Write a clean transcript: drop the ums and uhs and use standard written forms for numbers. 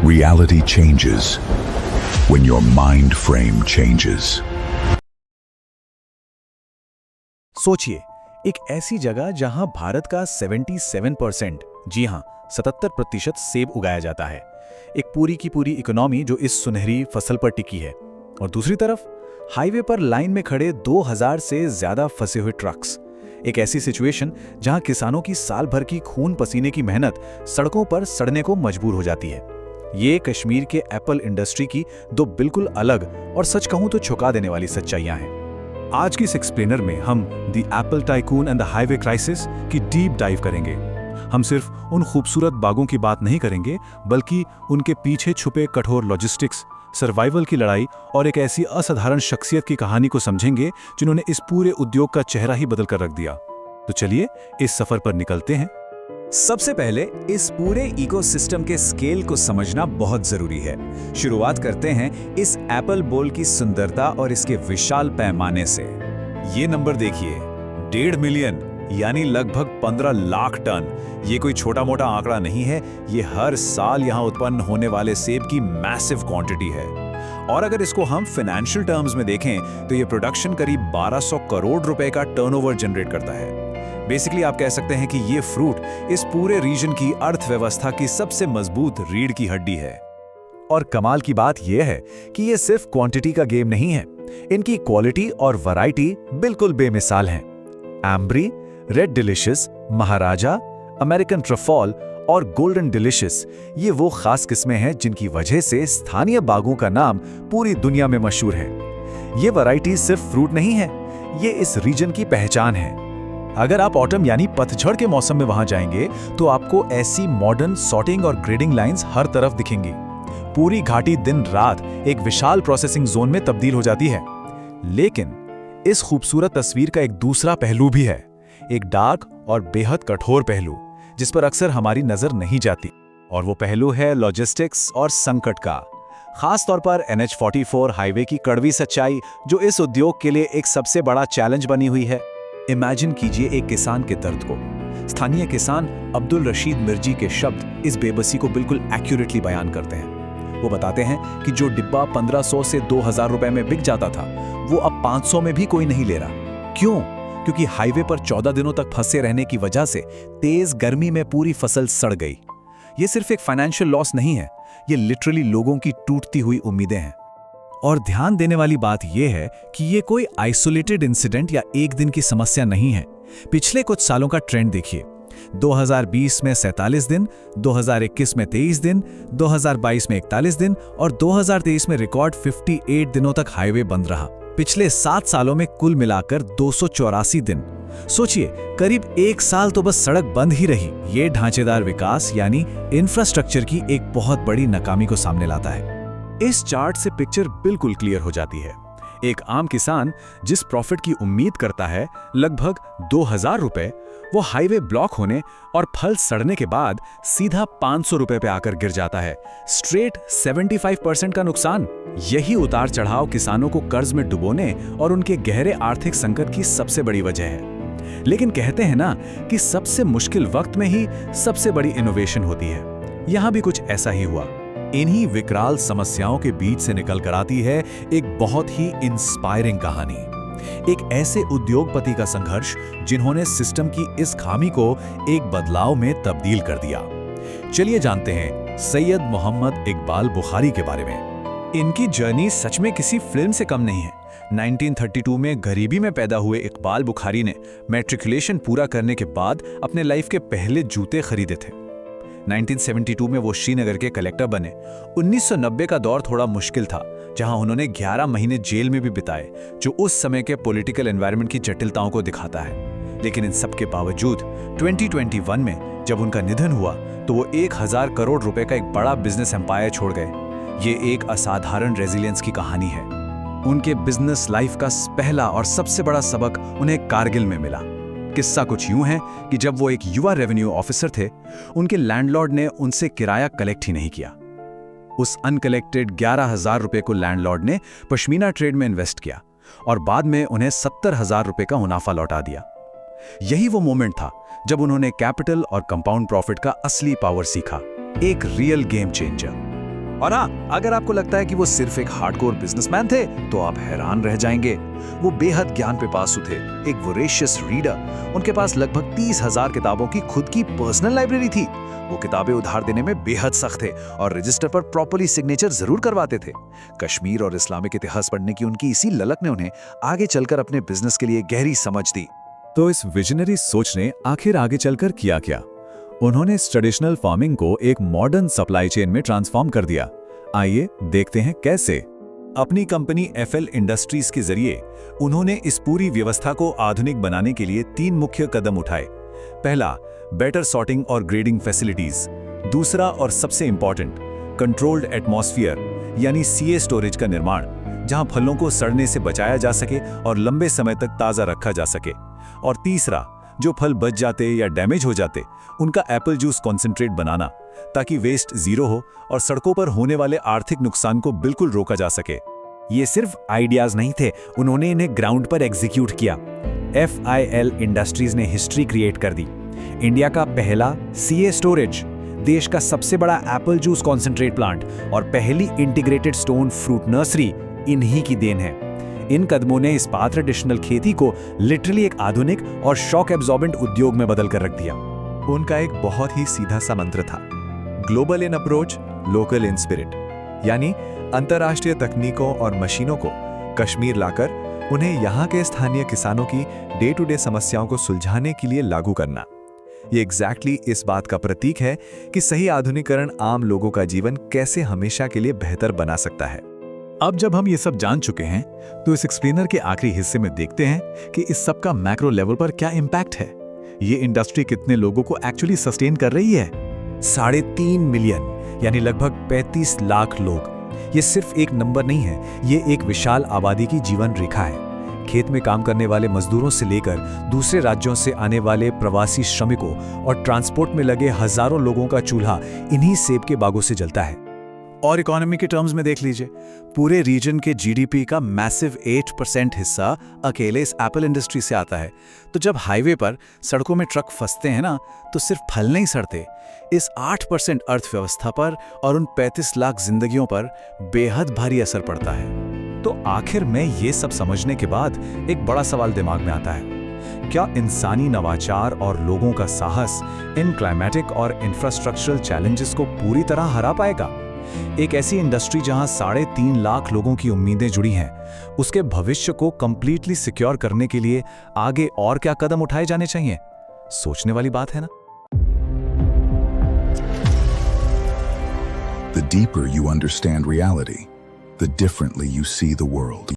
Reality changes when your mind frame changes. सोचिए, एक ऐसी जगह जहां भारत का 77%, जी हां 77% सेब उगाया जाता है। एक पूरी की पूरी इकोनॉमी जो इस सुनहरी फसल पर टिकी है। और दूसरी तरफ हाईवे पर लाइन में खड़े 2000 से ज्यादा फंसे हुए ट्रक्स। एक ऐसी सिचुएशन जहां किसानों की साल भर की खून पसीने की मेहनत सड़कों पर सड़ने को मजबूर हो जाती है। ये कश्मीर के एप्पल इंडस्ट्री की दो बिल्कुल अलग और सच कहूं तो झुका देने वाली सच्चाइयां हैं। आज की इस एक्सप्लेनर में हम the Apple tycoon and the highway crisis की डीप डाइव करेंगे। हम सिर्फ उन खूबसूरत बागों की बात नहीं करेंगे, बल्कि उनके पीछे छुपे कठोर लॉजिस्टिक्स, सर्वाइवल की लड़ाई और एक ऐसी असाधारण शख्सियत की कहानी को समझेंगे जिन्होंने इस पूरे उद्योग का चेहरा ही बदल कर रख दिया। तो चलिए इस सफर पर निकलते हैं। सबसे पहले इस पूरे इकोसिस्टम के स्केल को समझना बहुत जरूरी है। शुरुआत करते हैं इस एप्पल बोल की सुंदरता और इसके विशाल पैमाने से। ये नंबर देखिए, 1.5 मिलियन यानी लगभग 15 लाख टन। ये कोई छोटा मोटा आंकड़ा नहीं है, ये हर साल यहाँ उत्पन्न होने वाले सेब की मैसिव क्वांटिटी है। और अगर इसको हम फाइनेंशियल टर्म्स में देखें तो ये प्रोडक्शन करीब 1200 करोड़ रुपए का टर्नओवर जनरेट करता है। बेसिकली आप कह सकते हैं कि ये फ्रूट इस पूरे रीजन की अर्थव्यवस्था की सबसे मजबूत रीढ़ की हड्डी है। और कमाल की बात यह है कि ये सिर्फ क्वांटिटी का गेम नहीं है, इनकी क्वालिटी और वैरायटी बिल्कुल बेमिसाल है। एम्ब्री, रेड डिलिशियस, महाराजा, अमेरिकन ट्रफॉल और गोल्डन डिलिशियस, ये वो खास किस्में हैं जिनकी वजह से स्थानीय बागों का नाम पूरी दुनिया में मशहूर है। ये वैरायटी सिर्फ फ्रूट नहीं है, ये इस रीजन की पहचान है। अगर आप ऑटम यानी पतझड़ के मौसम में वहां जाएंगे तो आपको ऐसी मॉडर्न सॉर्टिंग और ग्रेडिंग लाइंस हर तरफ दिखेंगी। पूरी घाटी दिन रात एक विशाल प्रोसेसिंग जोन में तब्दील हो जाती है। लेकिन इस खूबसूरत तस्वीर का एक दूसरा पहलू भी है, एक डार्क और बेहद कठोर पहलू जिस पर अक्सर हमारी नजर नहीं जाती। और वो पहलू है लॉजिस्टिक्स और संकट का। खास तौर पर NH-44 हाईवे की कड़वी सच्चाई जो इस उद्योग के लिए एक सबसे बड़ा चैलेंज बनी हुई है। इमेजिन कीजिए एक किसान के दर्द को। स्थानीय किसान अब्दुल रशीद मिर्जी के शब्द इस बेबसी को बिल्कुल एक्यूरेटली बयान करते हैं। वो बताते हैं कि जो डिब्बा 1500 से 2000 रुपए में बिक जाता था, वो अब 500 में भी कोई नहीं ले रहा। क्यों? क्योंकि हाईवे पर 14 दिनों तक फंसे रहने की वजह से तेज गर्मी में पूरी फसल सड़ गई। ये सिर्फ एक फाइनेंशियल लॉस नहीं है, ये लिटरली लोगों की टूटती हुई उम्मीदें हैं। और ध्यान देने वाली बात यह है कि ये कोई आइसोलेटेड इंसिडेंट या एक दिन की समस्या नहीं है। पिछले कुछ सालों का ट्रेंड देखिए, 2020 में 47 दिन, 2021 में 23 दिन, 2022 में 41 दिन और 2023 में रिकॉर्ड 58 दिनों तक हाईवे बंद रहा। पिछले 7 सालों में कुल मिलाकर 284 दिन। सोचिए, करीब 1 साल तो बस सड़क बंद ही रही। ये ढांचेदार विकास यानी इंफ्रास्ट्रक्चर की एक बहुत बड़ी नाकामी को सामने लाता है। इस चार्ट से पिक्चर बिल्कुल क्लियर हो जाती है। एक आम किसान जिस प्रॉफिट की उम्मीद करता है, लगभग 2000 रुपए, वो हाईवे ब्लॉक होने और फल सड़ने के बाद सीधा 500 रुपए पे आकर गिर जाता है। स्ट्रेट 75% का नुकसान। यही उतार चढ़ाव किसानों को कर्ज में डुबोने और उनके गहरे आर्थिक संकट की सबसे बड़ी वजह है। लेकिन कहते हैं ना कि सबसे मुश्किल वक्त में ही सबसे बड़ी इनोवेशन होती है। यहां भी कुछ ऐसा ही हुआ। इन्हीं विकराल समस्याओं के बीच से निकल कर आती है एक बहुत ही इंस्पायरिंग कहानी। एक ऐसे उद्योगपति का संघर्ष जिन्होंने सिस्टम की इस खामी को एक बदलाव में तब्दील कर दिया। चलिए जानते हैं सैयद मोहम्मद इकबाल बुखारी के बारे में। इनकी जर्नी सच में किसी फिल्म से कम नहीं है। 1932 में गरीबी में पैदा हुए इकबाल बुखारी ने मैट्रिकुलेशन पूरा करने के बाद अपने लाइफ के पहले जूते खरीदे थे। 1972 में वो श्रीनगर के कलेक्टर बने। 1990 का दौर थोड़ा मुश्किल था, जहां उन्होंने 11 महीने जेल में भी बिताए, जो उस समय के पॉलिटिकल एनवायरनमेंट की जटिलताओं को दिखाता है। लेकिन इन सब के बावजूद 2021 में जब उनका निधन हुआ तो वो 1000 करोड़ रुपए का एक बड़ा बिजनेस एम्पायर छोड़ गए। ये एक असाधारण रेजिलियंस की कहानी है। उनके बिजनेस लाइफ का पहला और सबसे बड़ा सबक उन्हें कारगिल में मिला। किस्सा कुछ यूं है कि जब वो एक युवा रेवेन्यू ऑफिसर थे, उनके लैंडलॉर्ड ने उनसे किराया कलेक्ट ही नहीं किया। उस अनकलेक्टेड 11,000 रुपए को लैंडलॉर्ड ने पश्मीना ट्रेड में इन्वेस्ट किया और बाद में उन्हें 70,000 रुपए का मुनाफा लौटा दिया। यही वो मोमेंट था जब उन्होंने कैपिटल और कंपाउंड प्रॉफिट का असली पावर सीखा, एक रियल गेम चेंजर। और हाँ, अगर आपको लगता है कि वो सिर्फ एक हार्डकोर बिजनेसमैन थे, तो आप हैरान रह जाएंगे। वो बेहद ज्ञान पे पासु थे, एक वोरेशियस रीडर। उनके पास लगभग 30,000 किताबों की खुद की पर्सनल लाइब्रेरी थी। वो किताबें उधार देने में बेहद सख्त थे और रजिस्टर पर प्रॉपर्ली सिग्नेचर जरूर करवाते थे। कश्मीर और इस्लामिक इतिहास पढ़ने की उनकी इसी ललक ने उन्हें आगे चलकर अपने बिजनेस के लिए गहरी समझ दी। तो इस विजनरी सोच ने आखिर आगे चलकर किया क्या? उन्होंने ट्रेडिशनल फार्मिंग को एक मॉडर्न सप्लाई चेन में ट्रांसफॉर्म कर दिया। आइए देखते हैं कैसे। अपनी कंपनी एफएल इंडस्ट्रीज के जरिए उन्होंने इस पूरी व्यवस्था को आधुनिक बनाने के लिए 3 मुख्य कदम उठाए। पहला, बेटर सॉर्टिंग और ग्रेडिंग फैसिलिटीज। दूसरा और सबसे इंपॉर्टेंट, कंट्रोल्ड एटमॉस्फेयर यानी सीए स्टोरेज का निर्माण, जहां फलों को सड़ने से बचाया जा सके और लंबे समय तक ताज़ा रखा जा सके। और तीसरा, जो फल बच जाते या डैमेज हो जाते उनका एप्पल जूस कॉन्सेंट्रेट बनाना, ताकि वेस्ट जीरो हो और सड़कों पर होने वाले आर्थिक नुकसान को बिल्कुल रोका जा सके। ये सिर्फ आइडियाज नहीं थे, उन्होंने इन्हें ग्राउंड पर एग्जीक्यूट किया। एफआईएल इंडस्ट्रीज ने हिस्ट्री क्रिएट कर दी। इंडिया का पहला सीए स्टोरेज, देश का सबसे बड़ा एप्पल जूस कॉन्सेंट्रेट प्लांट और पहली इंटीग्रेटेड स्टोन फ्रूट नर्सरी इन्हीं की देन है। इन कदमों ने इस्पात ट्रेडिशनल खेती को लिटरली एक आधुनिक और शॉक एब्जॉर्बेंट उद्योग में बदल कर रख दिया। उनका एक बहुत ही सीधा सा मंत्र था, global in approach, local in spirit, यानी अंतर्राष्ट्रीय तकनीकों और मशीनों को कश्मीर लाकर उन्हें यहाँ के स्थानीय किसानों की डे टू डे समस्याओं को सुलझाने के लिए लागू करना। ये एग्जैक्टली इस बात का प्रतीक है कि सही आधुनिकीकरण आम लोगों का जीवन कैसे हमेशा के लिए बेहतर बना सकता है। अब जब हम ये सब जान चुके हैं, तो इस एक्सप्लेनर के आखिरी हिस्से में देखते हैं कि इस सब का मैक्रो लेवल पर क्या इम्पैक्ट है। ये इंडस्ट्री कितने लोगों को एक्चुअली सस्टेन कर रही है? 3.5 मिलियन, यानी लगभग 35 लाख लोग। ये सिर्फ एक नंबर नहीं है, ये एक विशाल आबादी की जीवन रेखा है। खेत में काम करने वाले मजदूरों से लेकर दूसरे राज्यों से आने वाले प्रवासी श्रमिकों और ट्रांसपोर्ट में लगे हजारों लोगों का चूल्हा इन्हीं सेब के बागों से जलता है। और इकोनॉमी के टर्म्स में देख लीजिए, पूरे रीजन के जीडीपी का मैसिव 8% हिस्सा अकेले इस एप्पल इंडस्ट्री से आता है। तो जब हाईवे पर सड़कों में ट्रक फंसते हैं ना, तो सिर्फ फल नहीं सड़ते, इस 8% अर्थव्यवस्था पर और उन 35 लाख जिंदगियों पर बेहद भारी असर पड़ता है। तो आखिर में ये सब समझने के बाद एक बड़ा सवाल दिमाग में आता है, क्या इंसानी नवाचार और लोगों का साहस इन क्लाइमेटिक और इंफ्रास्ट्रक्चरल चैलेंजेस को पूरी तरह हरा पाएगा? एक ऐसी इंडस्ट्री जहां 3.5 लाख लोगों की उम्मीदें जुड़ी हैं, उसके भविष्य को कंप्लीटली सिक्योर करने के लिए आगे और क्या कदम उठाए जाने चाहिए? सोचने वाली बात है ना? The deeper you understand reality, the differently you see the world.